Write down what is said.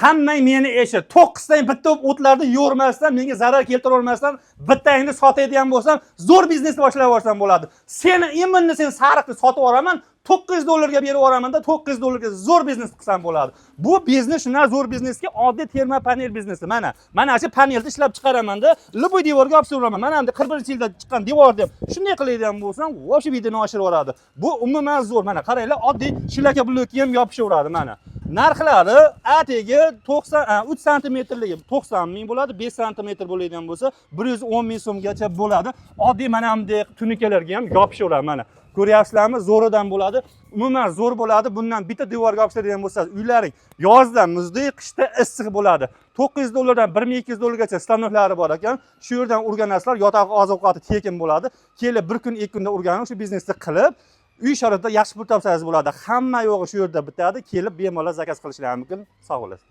hammang meni eshit. 9 tang bitta o'tlarni yo'rmasdan, menga zarar keltira olmasdan, bittangni sotadigan bo'lsam, zo'r biznesni boshlab yuborsam bo'ladi. Seni iminni sen sariqni sotib yuboraman, $9 berib yuboraman-da, $9 zo'r biznes qilsam bo'ladi. Bu biznes shunday zo'r bizneski oddiy terma panel biznesi. Mana shu panelni ishlab chiqaraman-da, любой devorga olib suraman. Mana endi 41-yilda chiqqan devor deb shunday qiladigan bo'lsam, voshi vidini oshirib yuboradi. Bu umuman zo'r. Mana qaranglar, oddiy shilaka blokka ham yopishaveradi mana. Narxlari atigi 3 santimetrligi 90 ming bo'ladi, 5 santimetr bo'ladigan bo'lsa 110 ming so'mgacha bo'ladi. Oddiy mana bunday tunikalarga ham yopishaveradi mana. Ko'ryapsizlarmi? Zo'ridan bo'ladi. Umuman zo'r bo'ladi. Bundan bitta devorga olishadigan bo'lsangiz, uylaring yozda muzday, qishda issiq bo'ladi. $9 dan $1200 gacha stanoklari bor ekan. Shu yerdan o'rganasizlar, yotoq oziq-ovqati tekin bo'ladi. Kelib bir kun, ikki kunda o'rganib shu biznesni qilib, uy sharoitida yaxshi pul topsangiz bo'ladi. Hamma yo'g'i shu yerda bitadi. Kelib bemalol zakaz qilishingiz mumkin. Sog' bo'ling.